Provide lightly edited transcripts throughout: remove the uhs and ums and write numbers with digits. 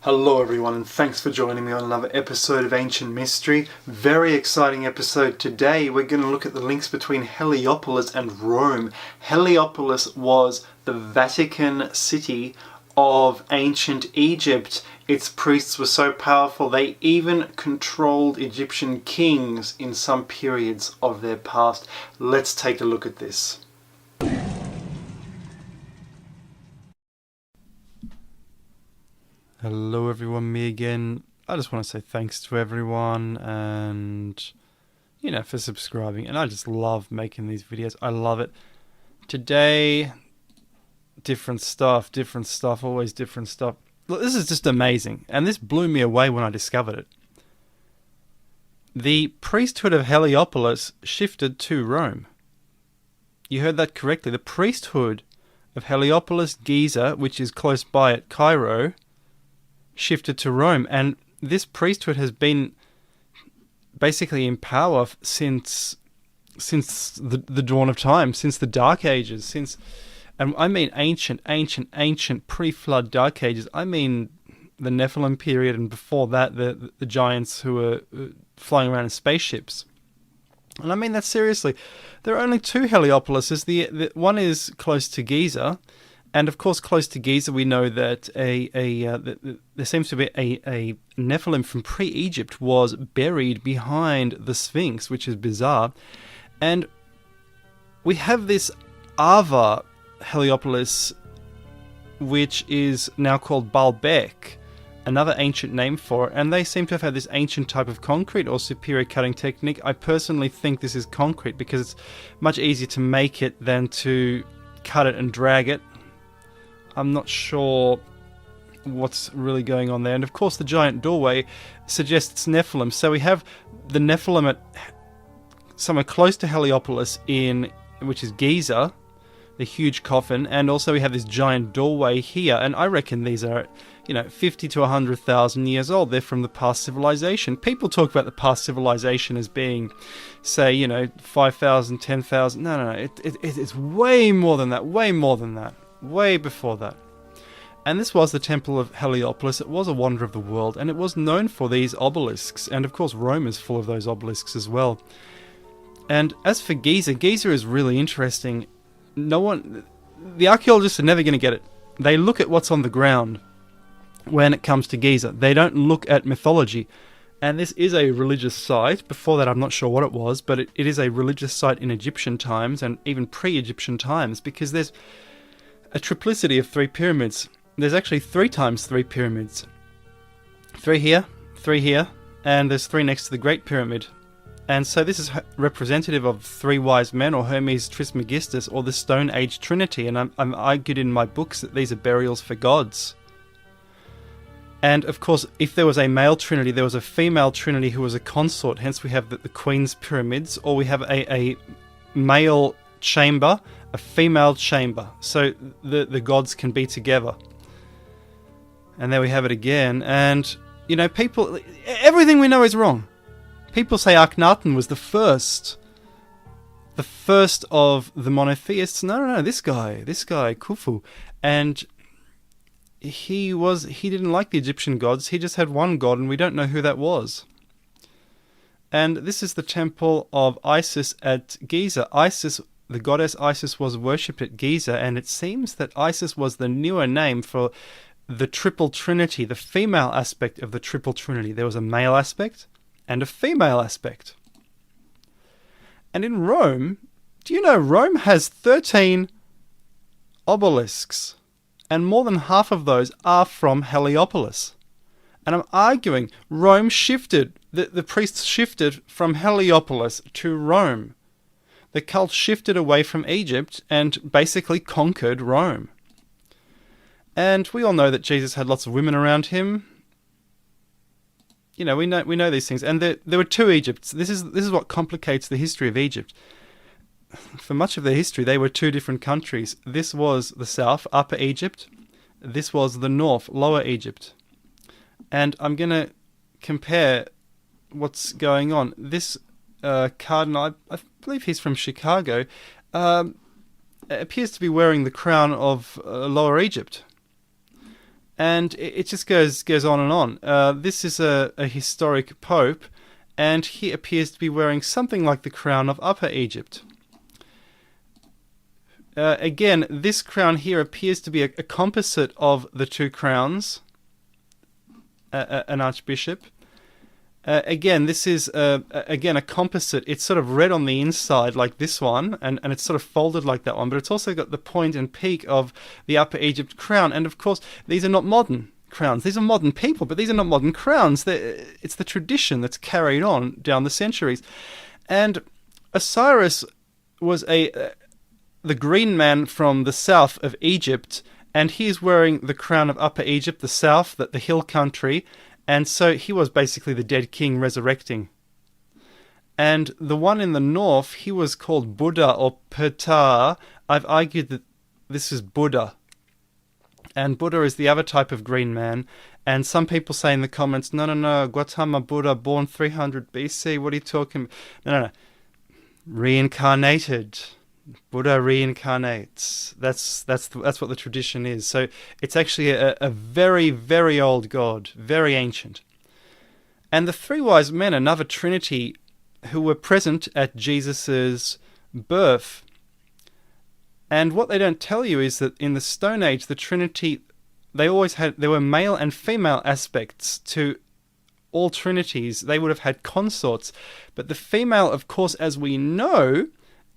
Hello everyone, and thanks for joining me on another episode of Ancient Mystery. Very exciting episode today. We're going to look at the links between Heliopolis and Rome. Heliopolis was the Vatican city of ancient Egypt. Its priests were so powerful they even controlled Egyptian kings in some periods of their past. Let's take a look at this. Hello everyone, me again. I just want to say thanks to everyone and, for subscribing. And I just love making these videos. I love it. Today, different stuff, always different stuff. Look, this is just amazing. And this blew me away when I discovered it. The priesthood of Heliopolis shifted to Rome. You heard that correctly. The priesthood of Heliopolis, Giza, which is close by at Cairo, shifted to Rome, and this priesthood has been basically in power since the dawn of time, since the Dark Ages, and I mean ancient pre-flood Dark Ages. I mean the Nephilim period, and before that the giants who were flying around in spaceships. And I mean that seriously. There are only two Heliopolises. The one is close to Giza. And of course, close to Giza, we know that there seems to be a Nephilim from pre-Egypt was buried behind the Sphinx, which is bizarre. And we have this Ava Heliopolis, which is now called Baalbek, another ancient name for it. And they seem to have had this ancient type of concrete or superior cutting technique. I personally think this is concrete because it's much easier to make it than to cut it and drag it. I'm not sure what's really going on there. And of course the giant doorway suggests Nephilim. So we have the Nephilim at somewhere close to Heliopolis which is Giza, the huge coffin, and also we have this giant doorway here. And I reckon these are, 50 to 100,000 years old. They're from the past civilization. People talk about the past civilization as being, say, 5,000, 10,000. No. It's way more than that, way before that. And this was the Temple of Heliopolis. It was a wonder of the world, and it was known for these obelisks. And of course Rome is full of those obelisks as well. And as for Giza is really interesting. The archaeologists are never going to get it. They look at what's on the ground when it comes to Giza. They don't look at mythology. And this is a religious site. Before that, I'm not sure what it was, but it is a religious site in Egyptian times and even pre-Egyptian times, because there's a triplicity of three pyramids. There's actually 3 times 3 pyramids. 3 here, and there's 3 next to the Great Pyramid. And so this is representative of 3 wise men, or Hermes Trismegistus, or the Stone Age Trinity. And I'm argued in my books that these are burials for gods. And of course, if there was a male trinity, there was a female trinity who was a consort. Hence we have the Queen's Pyramids, or we have a male chamber, a female chamber, so the gods can be together. And there we have it again. And people, everything we know is wrong. People say Akhenaten was the first of the monotheists. No, this guy Khufu, and he didn't like the Egyptian gods. He just had one god, and we don't know who that was. And this is the temple of Isis at Giza. The goddess Isis was worshipped at Giza, and it seems that Isis was the newer name for the Triple Trinity, the female aspect of the Triple Trinity. There was a male aspect and a female aspect. And in Rome, do you know Rome has 13 obelisks, and more than half of those are from Heliopolis. And I'm arguing Rome shifted, the priests shifted from Heliopolis to Rome. The cult shifted away from Egypt and basically conquered Rome. And we all know that Jesus had lots of women around him. We know these things. And there were 2 Egypts. This is what complicates the history of Egypt. For much of their history, they were 2 different countries. This was the south, Upper Egypt. This was the north, Lower Egypt. And I'm going to compare what's going on. This cardinal, I believe he's from Chicago, appears to be wearing the crown of Lower Egypt. And it just goes on and on. This is a historic pope, and he appears to be wearing something like the crown of Upper Egypt. Again, this crown here appears to be a composite of the two crowns, an archbishop. Again, this is again a composite. It's sort of red on the inside like this one, and it's sort of folded like that one, but it's also got the point and peak of the Upper Egypt crown. And of course, these are not modern crowns. These are modern people, but these are not modern crowns. It's the tradition that's carried on down the centuries. And Osiris was the green man from the south of Egypt, and he's wearing the crown of Upper Egypt, the south, the hill country, and so he was basically the dead king resurrecting. And the one in the north, he was called Buddha or Ptah. I've argued that this is Buddha, and Buddha is the other type of green man. And some people say in the comments, no, Gautama Buddha, born 300 BC, what are you talking about? No, reincarnated. Buddha reincarnates. That's what the tradition is. So it's actually a very, very old god, very ancient. And the three wise men, another trinity, who were present at Jesus's birth. And what they don't tell you is that in the Stone Age, the Trinity, there were male and female aspects to all trinities. They would have had consorts, but the female, of course, as we know,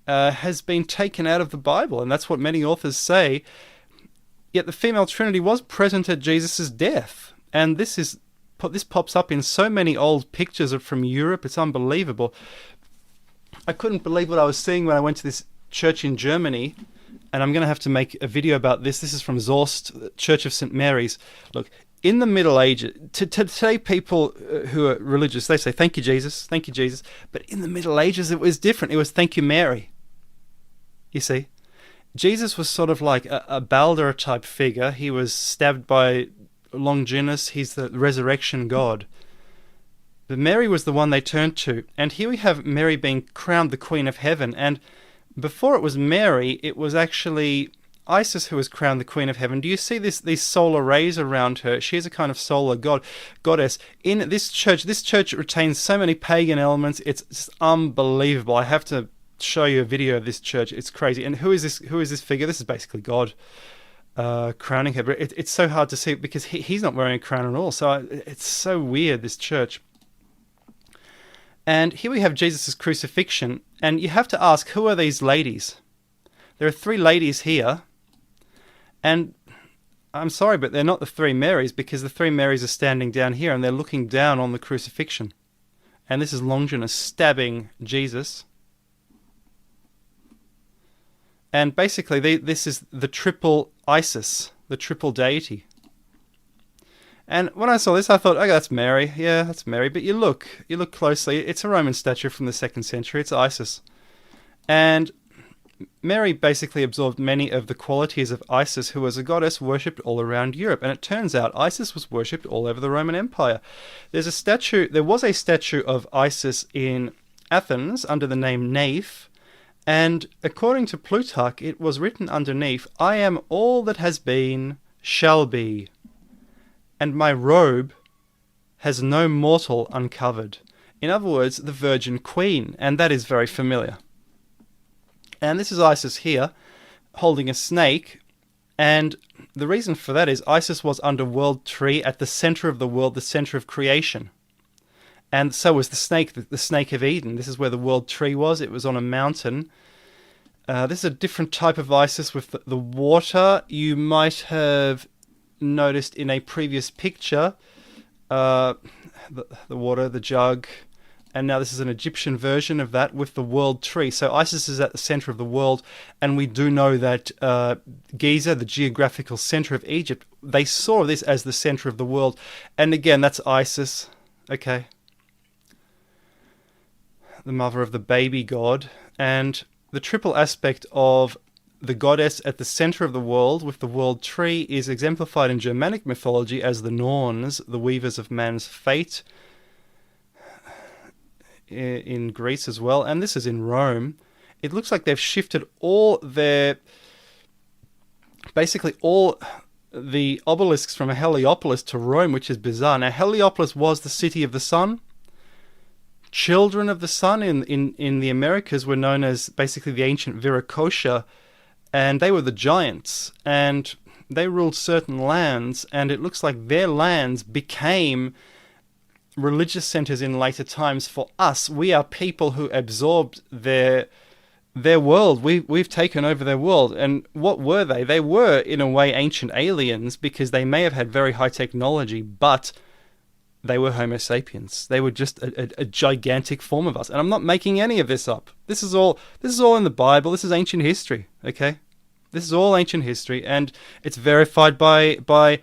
has been taken out of the Bible, and that's what many authors say. Yet the female trinity was present at Jesus' death, and this pops up in so many old pictures from Europe. It's unbelievable. I couldn't believe what I was seeing when I went to this church in Germany, and I'm going to have to make a video about this. This is from Zorst, Church of St. Mary's. Look, in the Middle Ages, today people who are religious, they say, thank you, Jesus, thank you, Jesus. But in the Middle Ages, it was different. It was thank you, Mary. You see, Jesus was sort of like a Balder type figure. He was stabbed by Longinus. He's the resurrection god. But Mary was the one they turned to. And here we have Mary being crowned the Queen of Heaven. And before it was Mary, it was actually Isis who was crowned the Queen of Heaven. Do you see these solar rays around her? She is a kind of solar goddess. In this church retains so many pagan elements. It's just unbelievable. I have to show you a video of this church. It's crazy. And who is this figure? This is basically God crowning her. But it's so hard to see because he's not wearing a crown at all. So it's so weird, this church. And here we have Jesus' crucifixion. And you have to ask, who are these ladies? There are three ladies here. And I'm sorry, but they're not the three Marys, because the three Marys are standing down here and they're looking down on the crucifixion. And this is Longinus stabbing Jesus. And basically, this is the triple Isis, the triple deity. And when I saw this, I thought, okay, that's Mary. Yeah, that's Mary. But you look closely. It's a Roman statue from the 2nd century. It's Isis. And Mary basically absorbed many of the qualities of Isis, who was a goddess worshipped all around Europe. And it turns out Isis was worshipped all over the Roman Empire. There was a statue of Isis in Athens under the name Naph. And according to Plutarch, it was written underneath, I am all that has been, shall be, and my robe has no mortal uncovered. In other words, the Virgin Queen, and that is very familiar. And this is Isis here, holding a snake, and the reason for that is Isis was under World Tree at the center of the world, the center of creation. And so was the snake of Eden. This is where the World Tree was. It was on a mountain. This is a different type of Isis with the water. You might have noticed in a previous picture, the water, the jug. And now this is an Egyptian version of that with the World Tree. So Isis is at the center of the world. And we do know that Giza, the geographical center of Egypt, they saw this as the center of the world. And again, that's Isis. Okay. The mother of the baby god, and the triple aspect of the goddess at the center of the world with the world tree is exemplified in Germanic mythology as the Norns, the weavers of man's fate, in Greece as well, and this is in Rome. It looks like they've shifted all the obelisks from Heliopolis to Rome, which is bizarre. Now, Heliopolis was the city of the sun. Children of the sun in the Americas were known as basically the ancient Viracocha, and they were the giants, and they ruled certain lands, and it looks like their lands became religious centers in later times for us. We are people who absorbed their world. We've taken over their world. And what were they? They were, in a way, ancient aliens, because they may have had very high technology, but they were Homo sapiens. They were just a gigantic form of us. And I'm not making any of this up. This is all in the Bible. This is ancient history, okay? This is all ancient history, and it's verified by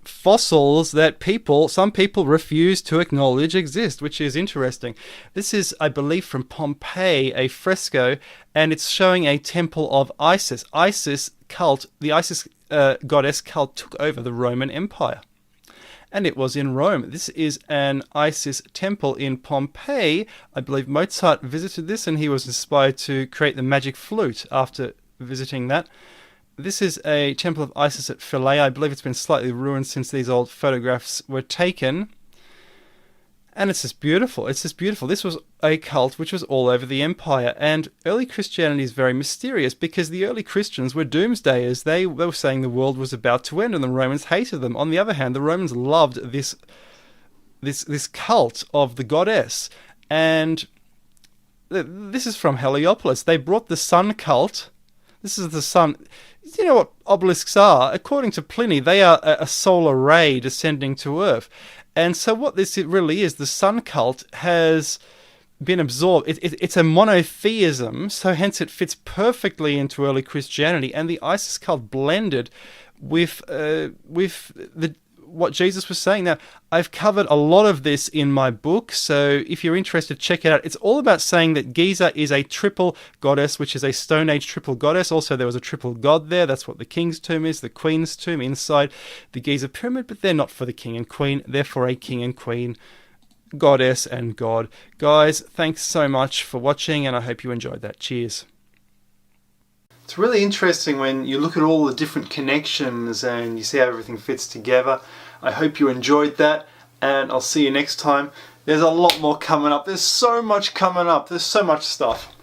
fossils that some people refuse to acknowledge exist, which is interesting. This is, I believe, from Pompeii, a fresco, and it's showing a temple of Isis. The Isis goddess cult took over the Roman Empire, and it was in Rome. This is an Isis temple in Pompeii. I believe Mozart visited this, and he was inspired to create the magic flute after visiting that. This is a temple of Isis at Philae. I believe it's been slightly ruined since these old photographs were taken. And it's just beautiful. It's just beautiful. This was a cult which was all over the empire. And early Christianity is very mysterious, because the early Christians were doomsdayers. They were saying the world was about to end, and the Romans hated them. On the other hand, the Romans loved this cult of the goddess. And this is from Heliopolis. They brought the sun cult. This is the sun. You know what obelisks are? According to Pliny, they are a solar ray descending to Earth. And so what this really is, the sun cult has been absorbed. It's a monotheism, so hence it fits perfectly into early Christianity. And the Isis cult blended with what Jesus was saying. Now, I've covered a lot of this in my book, so if you're interested, check it out. It's all about saying that Giza is a triple goddess, which is a Stone Age triple goddess. Also, there was a triple god there. That's what the king's tomb is, the queen's tomb inside the Giza pyramid, but they're not for the king and queen. They're for a king and queen, goddess and god. Guys, thanks so much for watching, and I hope you enjoyed that. Cheers. It's really interesting when you look at all the different connections and you see how everything fits together. I hope you enjoyed that, and I'll see you next time. There's a lot more coming up. There's so much coming up. There's so much stuff.